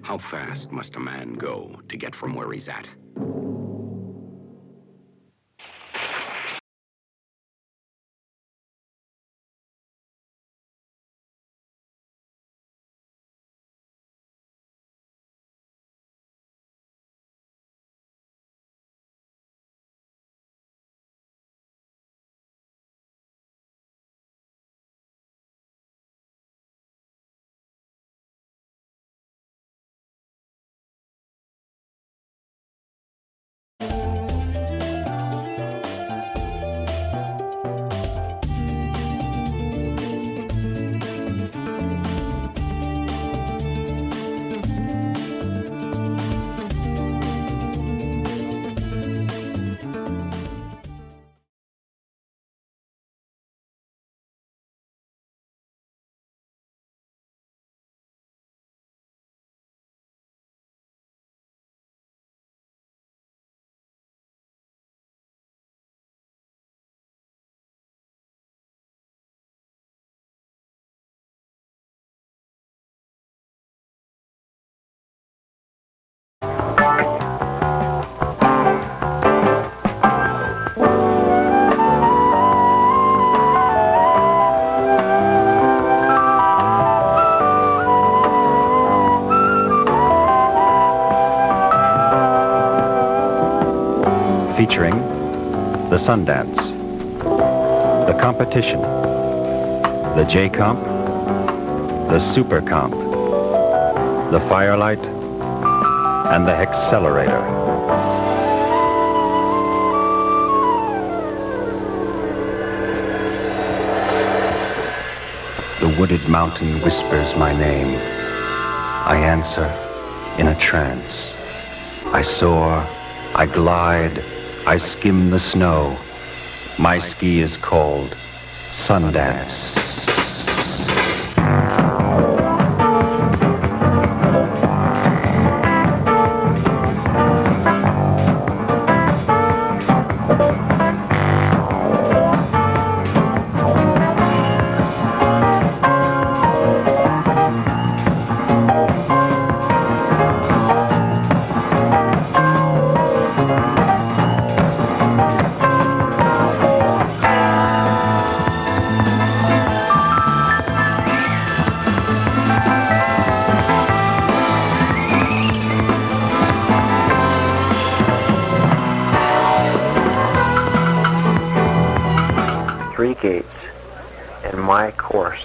How fast must a man go to get from where he's at? Featuring the Sundance, the Competition, the J-Comp, the Super Comp, the Firelight, and the Accelerator. The wooded mountain whispers my name. I answer in a trance. I soar, I glide, I skim the snow. My ski is called Sundance. Three gates in my course.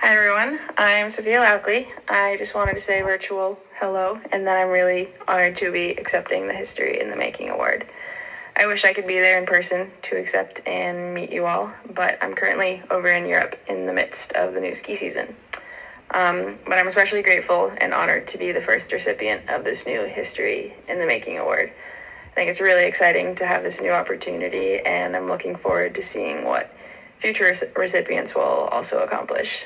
Hi everyone, I'm Sophia Laukley. I just wanted to say virtual hello, and that I'm really honored to be accepting the History in the Making award. I wish I could be there in person to accept and meet you all, but I'm currently over in Europe in the midst of the new ski season. But I'm especially grateful and honored to be the first recipient of this new History in the Making award. I think it's really exciting to have this new opportunity, and I'm looking forward to seeing what future recipients will also accomplish.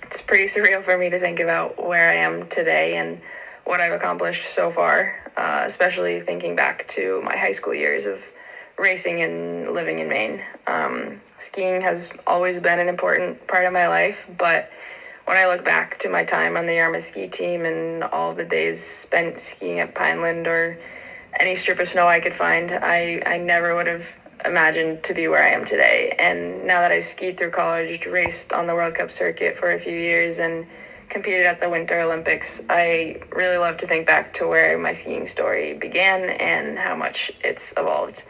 It's pretty surreal for me to think about where I am today and what I've accomplished so far, especially thinking back to my high school years of racing and living in Maine. Skiing has always been an important part of my life, but when I look back to my time on the Yarmouth ski team and all the days spent skiing at Pineland or any strip of snow I could find, I never would have imagined to be where I am today. And now that I've skied through college, raced on the World Cup circuit for a few years, and competed at the Winter Olympics, I really love to think back to where my skiing story began and how much it's evolved.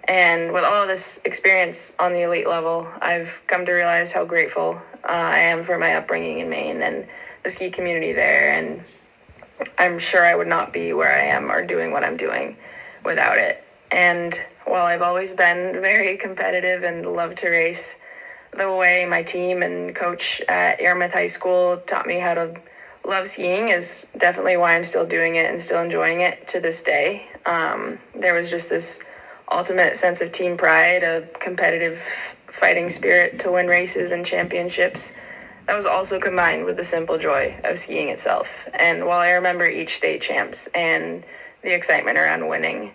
And with all of this experience on the elite level, I've come to realize how grateful I am for my upbringing in Maine and the ski community there. And I'm sure I would not be where I am or doing what I'm doing without it. And while I've always been very competitive and love to race, the way my team and coach at Yarmouth High School taught me how to love skiing is definitely why I'm still doing it and still enjoying it to this day. There was just this ultimate sense of team pride, a competitive fighting spirit to win races and championships that was also combined with the simple joy of skiing itself. And while I remember each state champs and the excitement around winning,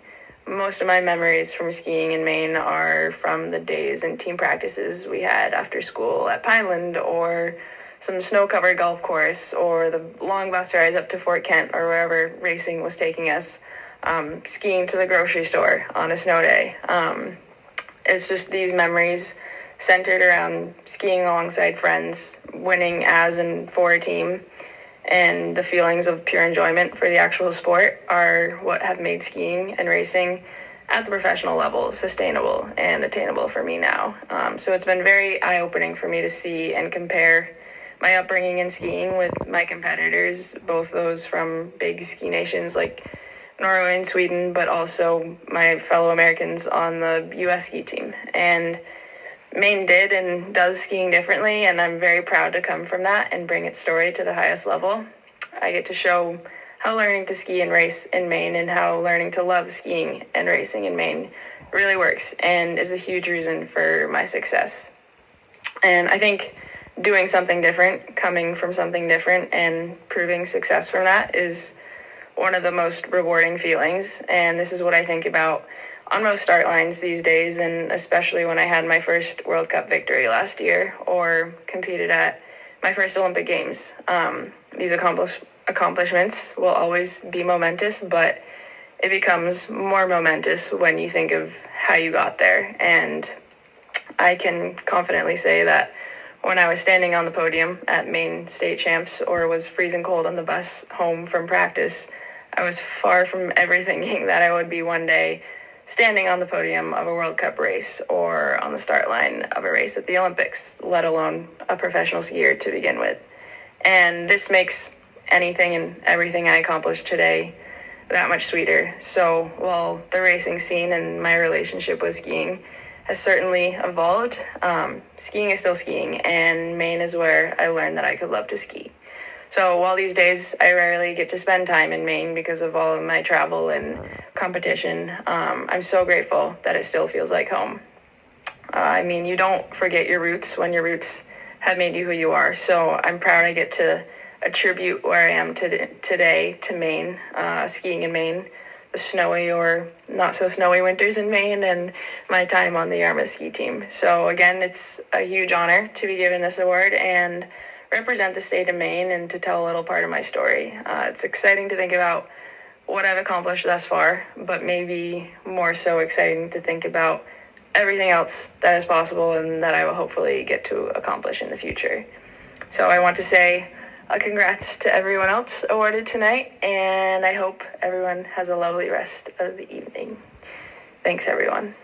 most of my memories from skiing in Maine are from the days and team practices we had after school at Pineland, or some snow-covered golf course, or the long bus rides up to Fort Kent or wherever racing was taking us, skiing to the grocery store on a snow day. It's just these memories centered around skiing alongside friends, winning as and for a team, and the feelings of pure enjoyment for the actual sport are what have made skiing and racing at the professional level sustainable and attainable for me now. So it's been very eye-opening for me to see and compare my upbringing in skiing with my competitors, both those from big ski nations like Norway and Sweden, but also my fellow Americans on the U.S. ski team. And Maine did and does skiing differently, and I'm very proud to come from that and bring its story to the highest level. I get to show how learning to ski and race in Maine and how learning to love skiing and racing in Maine really works and is a huge reason for my success. And I think doing something different, coming from something different, and proving success from that is one of the most rewarding feelings. And this is what I think about on most start lines these days, and especially when I had my first World Cup victory last year or competed at my first Olympic Games. These accomplishments will always be momentous, but it becomes more momentous when you think of how you got there. And I can confidently say that when I was standing on the podium at Maine State Champs or was freezing cold on the bus home from practice, I was far from ever thinking that I would be one day standing on the podium of a World Cup race or on the start line of a race at the Olympics, let alone a professional skier to begin with. And this makes anything and everything I accomplished today that much sweeter. So while the racing scene and my relationship with skiing has certainly evolved, skiing is still skiing, and Maine is where I learned that I could love to ski. So while these days I rarely get to spend time in Maine because of all of my travel and competition, I'm so grateful that it still feels like home. You don't forget your roots when your roots have made you who you are. So I'm proud I get to attribute where I am today to Maine, skiing in Maine, the snowy or not so snowy winters in Maine, and my time on the Yarmouth ski team. So again, it's a huge honor to be given this award and represent the state of Maine and to tell a little part of my story. It's exciting to think about what I've accomplished thus far, but maybe more so exciting to think about everything else that is possible and that I will hopefully get to accomplish in the future. So I want to say congrats to everyone else awarded tonight, and I hope everyone has a lovely rest of the evening. Thanks, everyone.